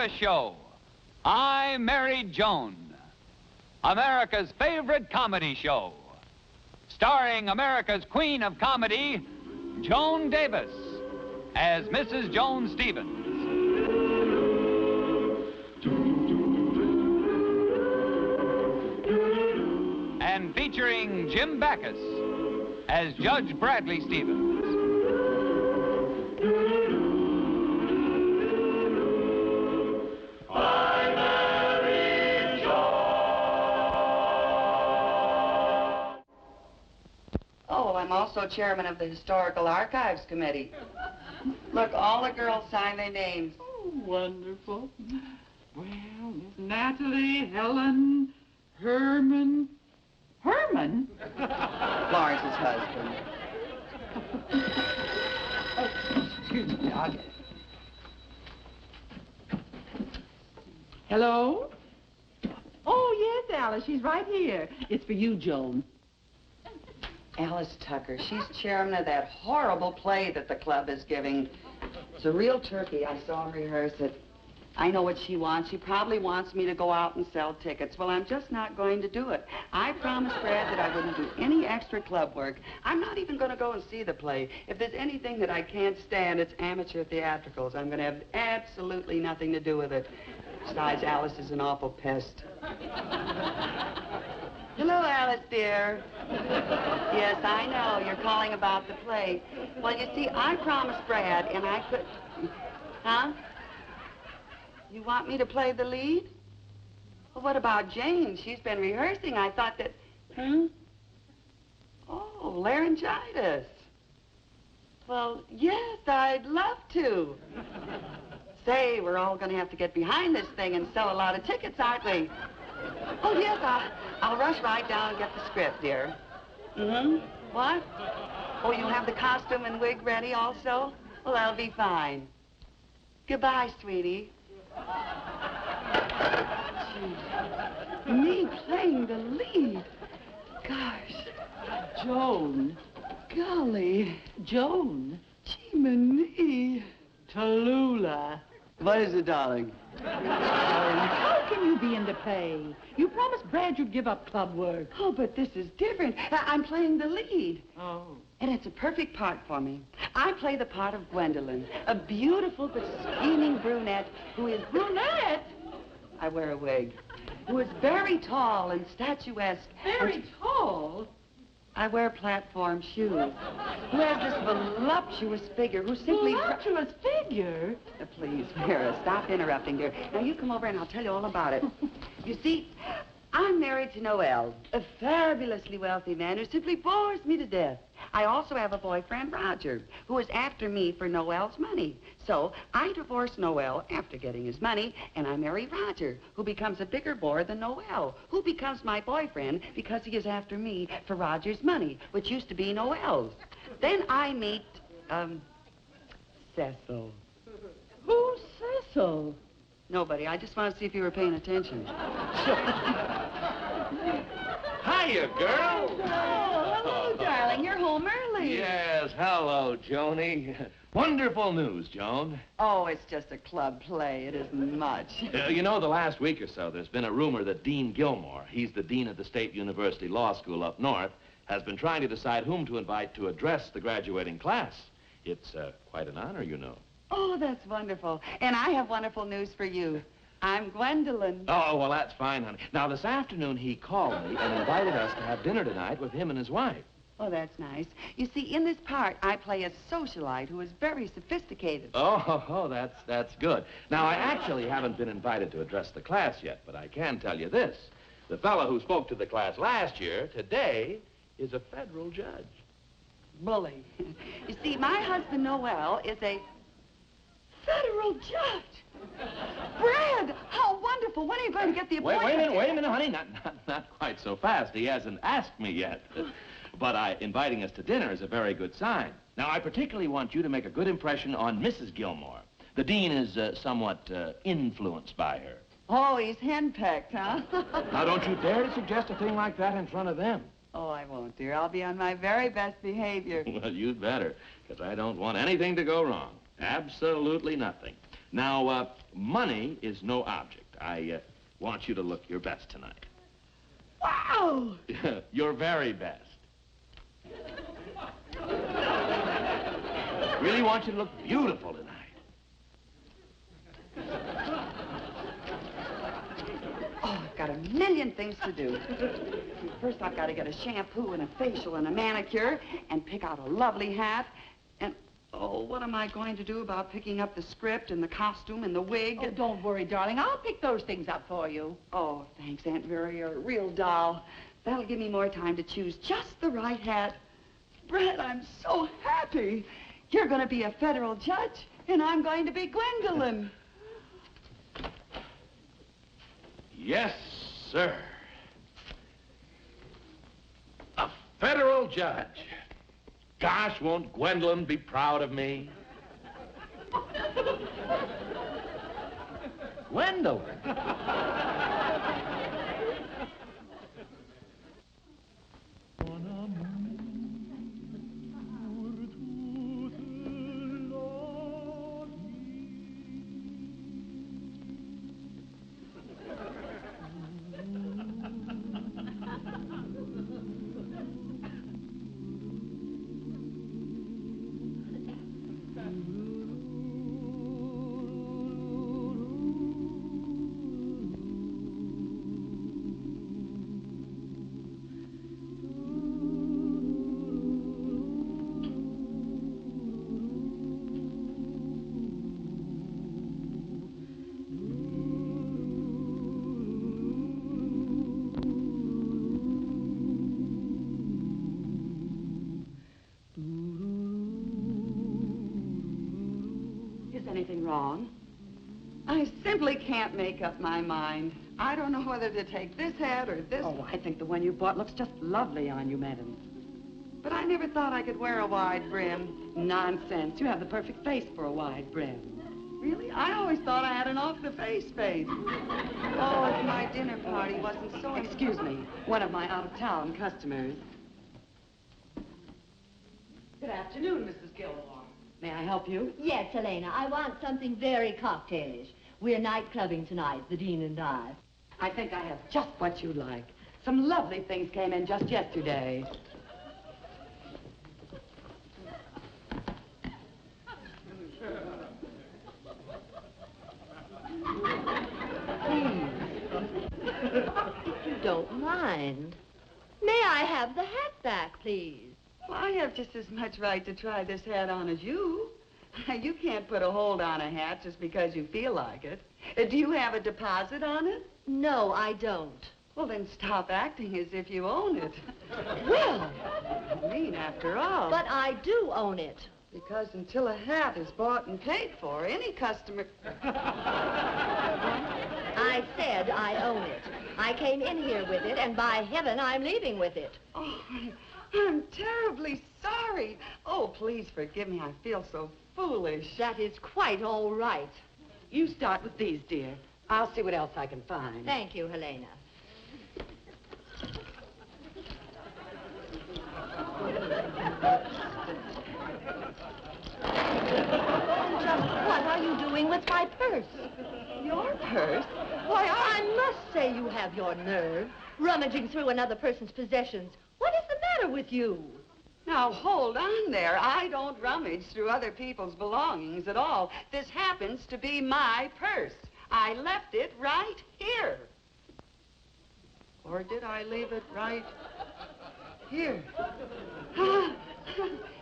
Davis Show. I'm Married Joan, America's favorite comedy show, starring America's queen of comedy, Joan Davis, as Mrs. Joan Stevens. And featuring Jim Backus as Judge Bradley Stevens. I'm Married Joan. Oh, I'm also chairman of the Historical Archives Committee. Look, all the girls sign their names. Oh, wonderful. Well, Miss Natalie, Helen, Herman. Herman? Lawrence's husband. Oh, excuse me, I'll get it. Hello? Oh, yes, Alice, she's right here. It's for you, Joan. Alice Tucker. She's chairman of that horrible play that the club is giving. It's a real turkey. I saw him rehearse it. I know what she wants. She probably wants me to go out and sell tickets. Well, I'm just not going to do it. I promised Brad that I wouldn't do any extra club work. I'm not even going to go and see the play. If there's anything that I can't stand, it's amateur theatricals. I'm going to have absolutely nothing to do with it. Besides, Alice is an awful pest. Hello, Alice, dear. Yes, I know. You're calling about the play. Well, you see, I promised Brad, and I could... Huh? You want me to play the lead? Well, what about Jane? She's been rehearsing. I thought that... Oh, laryngitis. Well, yes, I'd love to. Say, we're all going to have to get behind this thing and sell a lot of tickets, aren't we? Oh, yes, I'll rush right down and get the script, dear. What? Oh, you have the costume and wig ready also? Well, that'll be fine. Goodbye, sweetie. Gee, me playing the lead. Gosh. Joan. Golly. Joan. Gee-many. Tallulah. What is it, darling? How can you be in the play? You promised Brad you'd give up club work. Oh, but this is different. I'm playing the lead. Oh. And it's a perfect part for me. I play the part of Gwendolyn, a beautiful but scheming brunette who is... Brunette? I wear a wig. Who is very tall and statuesque. Very tall? I wear platform shoes. Who has this voluptuous figure who simply... Voluptuous figure? Please, Vera, stop interrupting, dear. Now, you come over and I'll tell you all about it. You see, I'm married to Noel, a fabulously wealthy man who simply bores me to death. I also have a boyfriend, Roger, who is after me for Noel's money. So I divorce Noel after getting his money, and I marry Roger, who becomes a bigger bore than Noel, who becomes my boyfriend because he is after me for Roger's money, which used to be Noel's. Then I meet, Cecil. Who's Cecil? Nobody. I just want to see if you were paying attention. Hiya, girl. Oh, hello, darling. You're home early. Yes, hello, Joni. Wonderful news, Joan. Oh, it's just a club play. It isn't much. You know, the last week or so, there's been a rumor that Dean Gilmore, he's the dean of the State University Law School up north, has been trying to decide whom to invite to address the graduating class. It's quite an honor, you know. Oh, that's wonderful. And I have wonderful news for you. I'm Gwendolyn. Oh, well, that's fine, honey. Now, this afternoon, he called me and invited us to have dinner tonight with him and his wife. Oh, that's nice. You see, in this part, I play a socialite who is very sophisticated. Oh, that's good. Now, I actually haven't been invited to address the class yet, but I can tell you this. The fellow who spoke to the class last year, today, is a federal judge. Bully. You see, my husband, Noel, is a federal judge. Brad, how wonderful. When are you going to get the appointment? Wait a minute, honey. Not quite so fast. He hasn't asked me yet. But inviting us to dinner is a very good sign. Now, I particularly want you to make a good impression on Mrs. Gilmore. The dean is somewhat influenced by her. Oh, he's henpecked, huh? Now, don't you dare to suggest a thing like that in front of them. Oh, I won't, dear. I'll be on my very best behavior. Well, you'd better, because I don't want anything to go wrong. Absolutely nothing. Now, money is no object. I want you to look your best tonight. Wow! Your very best. Really want you to look beautiful tonight. Oh, I've got a million things to do. First, I've got to get a shampoo and a facial and a manicure and pick out a lovely hat. And, oh, what am I going to do about picking up the script and the costume and the wig? Oh, don't worry, darling. I'll pick those things up for you. Oh, thanks, Aunt Vera. You're a real doll. That'll give me more time to choose just the right hat. Brett, I'm so happy. You're going to be a federal judge, and I'm going to be Gwendolyn. Yes, sir. A federal judge. Gosh, won't Gwendolyn be proud of me? Gwendolyn. Anything wrong? I simply can't make up my mind. I don't know whether to take this hat or this. Oh, I think the one you bought looks just lovely on you, madam. But I never thought I could wear a wide brim. Nonsense. You have the perfect face for a wide brim. Really? I always thought I had an off-the-face face. Oh, if my dinner party wasn't so... Excuse me. One of my out-of-town customers. Good afternoon, Mrs. Gilmore. May I help you? Yes, Helena. I want something very cocktailish. We're night clubbing tonight, the Dean and I. I think I have just what you like. Some lovely things came in just yesterday. If you don't mind, may I have the hat back, please? Well, I have just as much right to try this hat on as you. You can't put a hold on a hat just because you feel like it. Do you have a deposit on it? No, I don't. Well, then stop acting as if you own it. Well, I mean, after all. but I do own it. Because until a hat is bought and paid for, any customer... I said I own it. I came in here with it, and by heaven, I'm leaving with it. Oh, I'm terribly sorry. Oh, please forgive me. I feel so foolish. That is quite all right. You start with these, dear. I'll see what else I can find. Thank you, Helena. Just what are you doing with my purse? Your purse? Why, I must say you have your nerve, rummaging through another person's possessions. What is the matter with you? Now, hold on there. I don't rummage through other people's belongings at all. This happens to be my purse. I left it right here. Or did I leave it right here?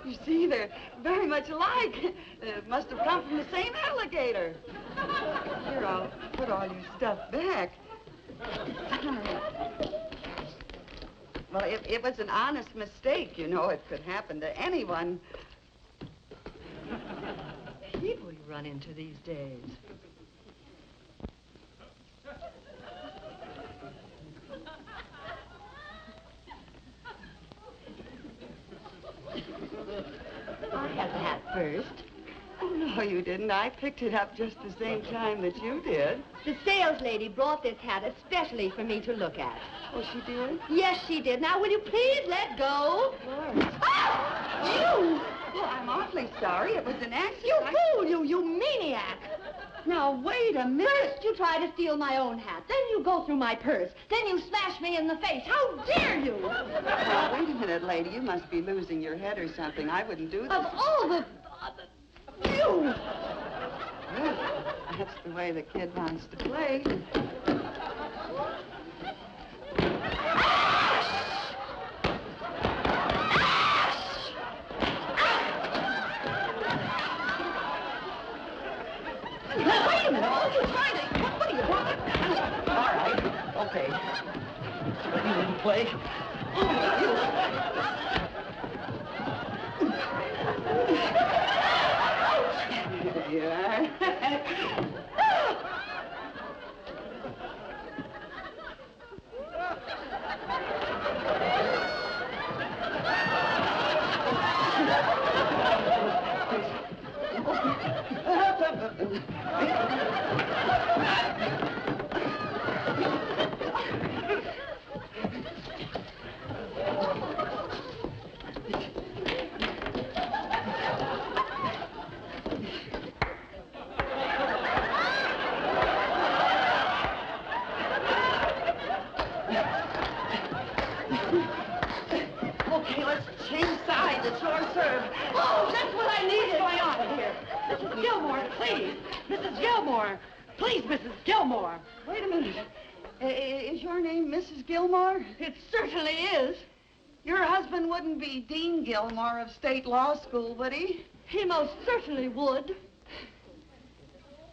You see, they're very much alike. It must have come from the same alligator. Here, I'll put all your stuff back. Well, it was an honest mistake, you know. It could happen to anyone. People you run into these days. I had the hat first. Oh, no, you didn't. I picked it up just the same time that you did. The sales lady brought this hat especially for me to look at. Oh, she did? Yes, she did. Now, will you please let go? Ah! You! Well, I'm awfully sorry. It was an accident. You fool, you maniac! Now, wait a minute. First, you try to steal my own hat. Then you go through my purse. Then you smash me in the face. How dare you? Now, wait a minute, lady. You must be losing your head or something. I wouldn't do this. Of all the... You! Well, that's the way the kid wants to play. Wait a minute. What are you trying to... What are you doing? All right. Okay. You didn't play? There you are. Okay, let's change sides. It's your serve. Oh, that's what I needed. What's going on here? Mrs. Gilmore, please. Mrs. Gilmore. Please, Mrs. Gilmore. Wait a minute. Is your name Mrs. Gilmore? It certainly is. Your husband wouldn't be Dean Gilmore of State Law School, would he? He most certainly would.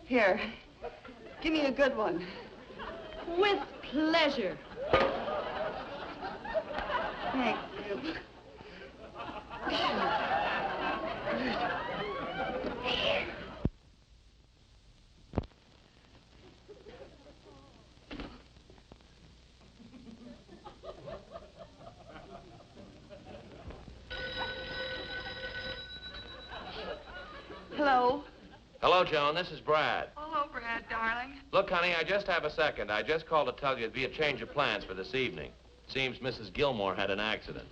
Here, give me a good one. With pleasure. Thank you. Hello. Hello, Joan. This is Brad. Hello, Brad, darling. Look, honey, I just have a second. I just called to tell you it'd be a change of plans for this evening. Seems Mrs. Gilmore had an accident.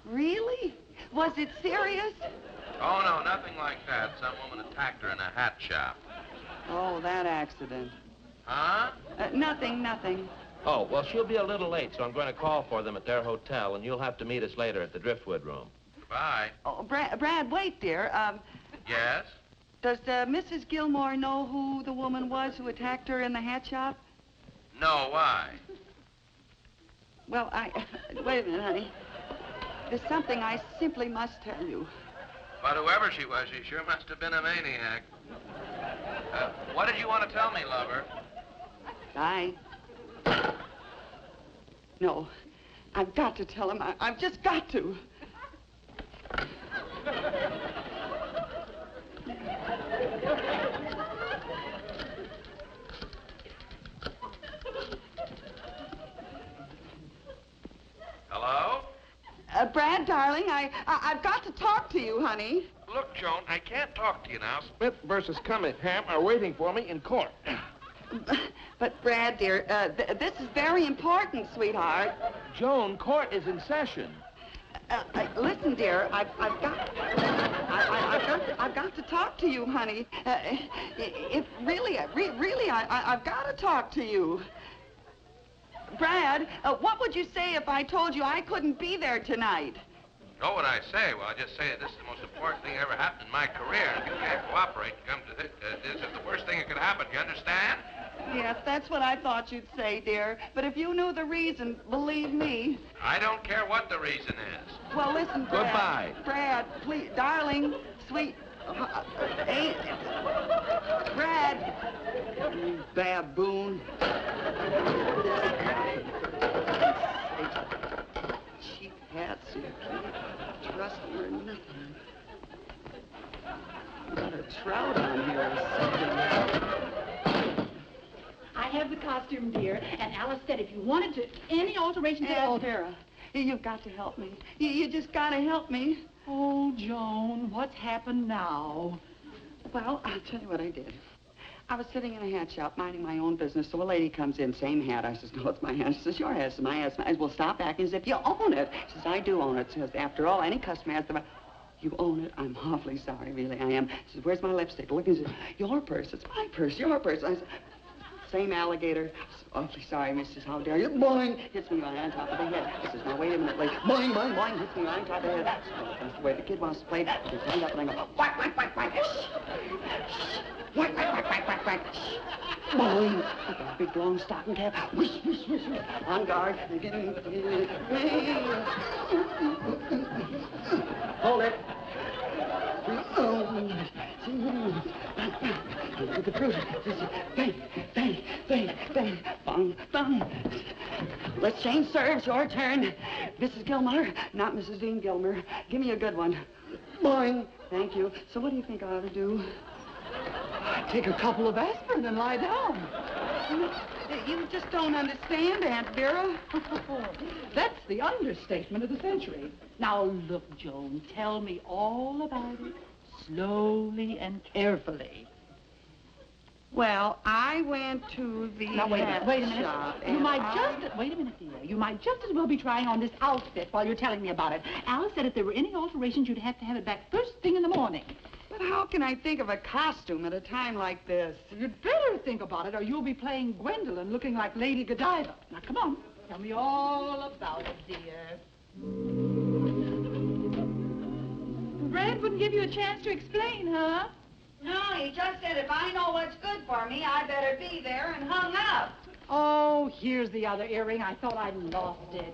Really? Was it serious? Oh, no, nothing like that. Some woman attacked her in a hat shop. Oh, that accident. Huh? Nothing. Oh, well, she'll be a little late, so I'm going to call for them at their hotel, and you'll have to meet us later at the Driftwood Room. Goodbye. Oh, Brad, wait, dear. Yes? Does Mrs. Gilmore know who the woman was who attacked her in the hat shop? No, why? Well, wait a minute, honey. There's something I simply must tell you. But whoever she was, she sure must have been a maniac. What did you want to tell me, lover? No, I've got to tell him. I've just got to. Hello? Brad, darling, I've got to talk to you, honey. Look, Joan, I can't talk to you now. Smith versus Cunningham are waiting for me in court. But, Brad, dear, this is very important, sweetheart. Joan, court is in session. Listen, dear, I've got to talk to you, honey. If really, I've got to talk to you. Brad, what would you say if I told you I couldn't be there tonight? What would I say? Well, I just say that this is the most important thing that ever happened in my career. If you can't cooperate and come to this, this is the worst thing that could happen. You understand? Yes, that's what I thought you'd say, dear. But if you knew the reason, believe me. I don't care what the reason is. Well, listen, Brad. Goodbye. Brad, please, darling, sweet. Brad. You baboon. Cheap hats, you can't trust them or nothing. Got a trout on here or something. I have the costume, dear, and Alice said if you wanted to, any alterations at all... Vera, you've got to help me. You just got to help me. Oh, Joan, what's happened now? Well, I'll tell you what I did. I was sitting in a hat shop minding my own business, so a lady comes in, same hat. I says, no, it's my hat. She says, your hat. It's my hat. Well, stop acting as if you own it. She says, I do own it. She says, after all, any customer has the right. You own it. I'm awfully sorry, really, I am. He says, where's my lipstick? Look, he says, your purse. It's my purse, your purse. I said, same alligator. Awfully sorry, Mrs. How dare you? Boing! Hits me right on top of the head. He says, now wait a minute, lady. Boing, boing, boing. Hits me right on top of the head. So that's the way the kid wants to play. I stand up and I go, whack, whack, whack, whack. Whack, whack, whack, whack, whack, whack. Boing! I got a big long stocking cap. Whoosh, whoosh, whoosh, whoosh. On guard. Hold it. Look at the fruit. Bang, bang, bang, bang, bang, bang. Let's change serves. Your turn. Mrs. Gilmore, not Mrs. Dean Gilmer. Give me a good one. Boing. Thank you. So what do you think I ought to do? Take a couple of aspirin and lie down. You just don't understand, Aunt Vera. That's the understatement of the century. Now, look, Joan, tell me all about it, slowly and carefully. Well, I went to the Now, wait a minute. shop. You might just... Wait a minute, dear. You might just as well be trying on this outfit while you're telling me about it. Alice said if there were any alterations, you'd have to have it back first thing in the morning. But how can I think of a costume at a time like this? You'd better think about it, or you'll be playing Gwendolyn looking like Lady Godiva. Now, come on. Tell me all about it, dear. Brad wouldn't give you a chance to explain, huh? No, he just said if I know what's good for me, I better be there, and hung up. Oh, here's the other earring. I thought I'd lost it.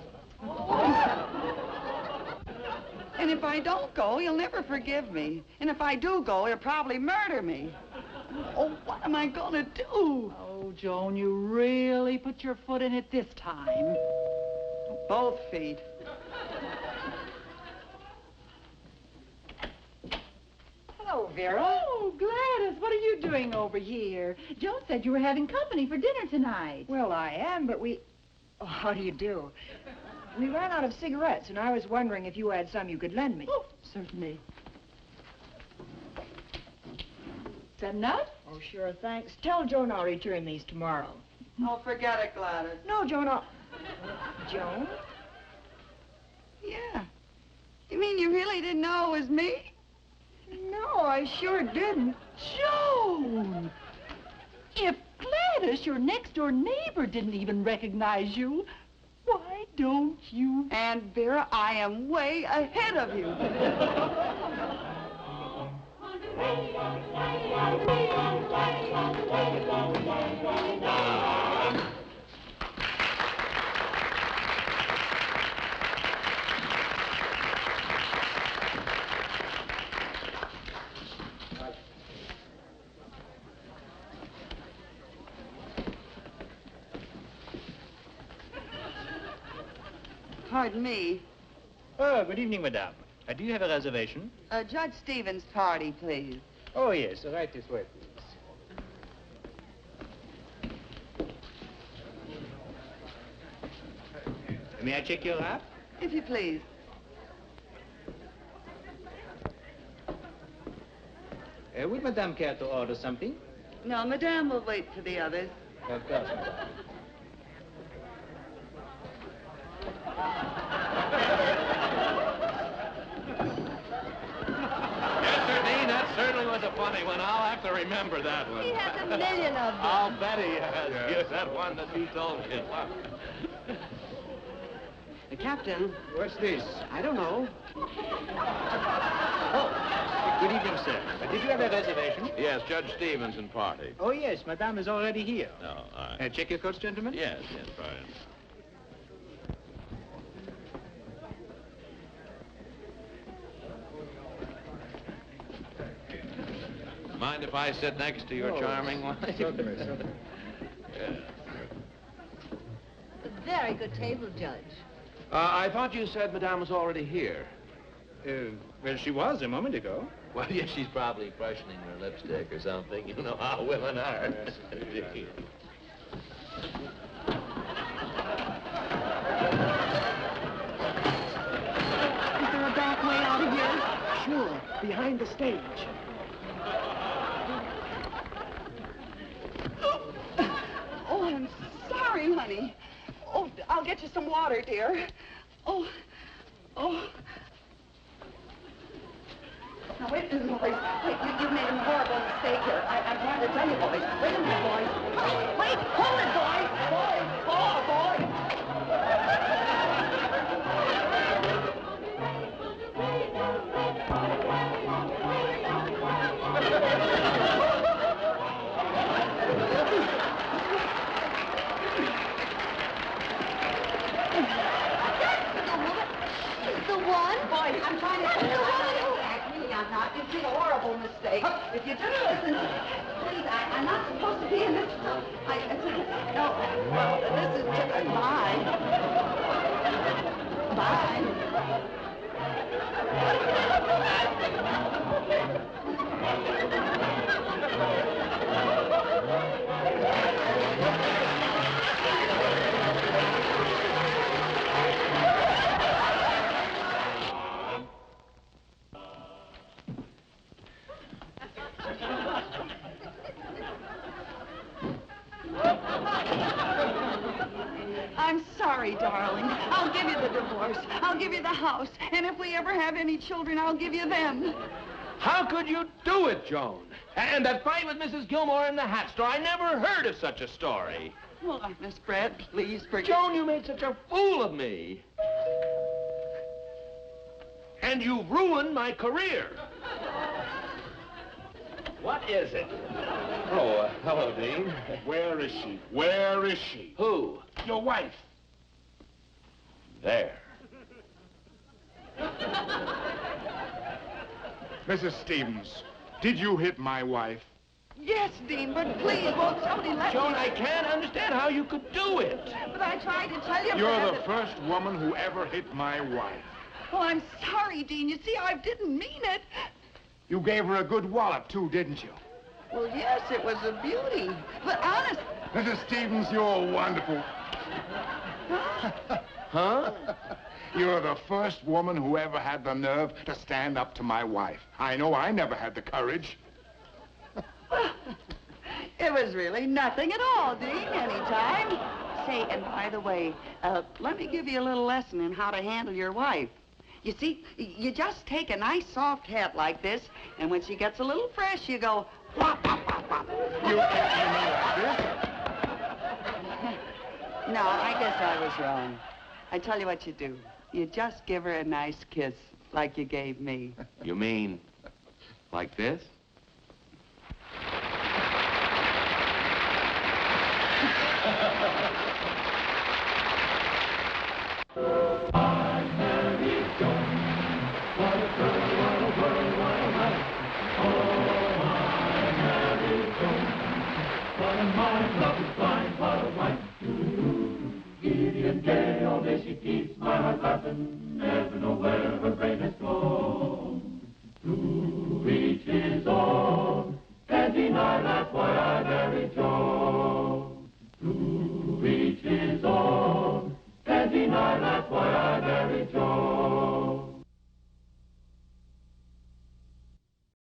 And if I don't go, he'll never forgive me. And if I do go, he'll probably murder me. Oh, what am I gonna do? Oh, Joan, you really put your foot in it this time. Both feet. Hello, Vera. Oh, Gladys, what are you doing over here? Joan said you were having company for dinner tonight. Well, I am, but we... Oh, how do you do? We ran out of cigarettes, and I was wondering if you had some you could lend me. Oh, certainly. Setting up? Oh, sure, thanks. Tell Joan I'll return these tomorrow. Oh, forget it, Gladys. No, Joan, I'll... Joan? Yeah. You mean you really didn't know it was me? No, I sure didn't. Joan! If Gladys, your next-door neighbor, didn't even recognize you, why don't you... And Vera, I am way ahead of you. Pardon me. Oh, good evening, madame. Do you have a reservation? Judge Stevens' party, please. Oh, yes. Right this way, please. May I check your wrap? If you please. Would madame care to order something? No, Madame will wait for the others. Of course, madame. Yes, sir, Dean, that certainly was a funny one. I'll have to remember that one. He has a million of them. I'll bet he has. Yes, that one that you told me. Captain, What's this? I don't know. Oh, good evening, sir. Did you have a reservation? Yes, Judge Stevens and party. Oh, yes. Madame is already here. No, all right. Check your coats, gentlemen. Yes, yes, fine. Mind if I sit next to your charming wife? Certainly, certainly. Yeah. A very good table, Judge. I thought you said Madame was already here. Well, she was a moment ago. Well, yes, she's probably freshening her lipstick or something. You know how women are. Is there a back way out of here? Sure, behind the stage. Oh, I'm sorry, honey. Oh, I'll get you some water, dear. Oh. Wait a minute, boys. Wait, you made a horrible mistake here. I'm trying to tell you, boys. Wait a minute, boys. Wait, hold it, boys. The one? Boys, I'm trying to tell you. Really, I'm not. You made a horrible mistake. If you didn't listen, please, I'm not supposed to be in this. No, well, this is just mine. Bye. I'm sorry, darling. I'll give you the divorce. I'll give you the house. And if we ever have any children, I'll give you them. How could you do it, Joan? And that fight with Mrs. Gilmore in the hat store, I never heard of such a story. Well, Miss Brett, please forgive Joan, you made such a fool of me. And you ruined my career. What is it? Oh, hello, Dean. Where is she? Where is she? Who? Your wife. There. Mrs. Stevens, did you hit my wife? Yes, Dean, but please, won't somebody let Joan, me... I can't understand how you could do it. But I tried to tell you, You're Brett, the first woman who ever hit my wife. Well, I'm sorry, Dean. You see, I didn't mean it. You gave her a good wallop, too, didn't you? Well, yes, it was a beauty. But honest... Mrs. Stevens, you're wonderful. Huh? You're the first woman who ever had the nerve to stand up to my wife. I know I never had the courage. It was really nothing at all, Dean, anytime. Say, and by the way, let me give you a little lesson in how to handle your wife. You see, you just take a nice soft hat like this, and when she gets a little fresh, you go, whop, whop, whop, whop. You catching me like this? No, I guess I was wrong. I tell you what you do. You just give her a nice kiss, like you gave me. You mean like this? I'm Married Joan. What a girl, what a world, what a life. Oh, I'm Married Joan. What a mind, love is blind, what a wife. Giddy and gay, all day she keeps my heart laughing.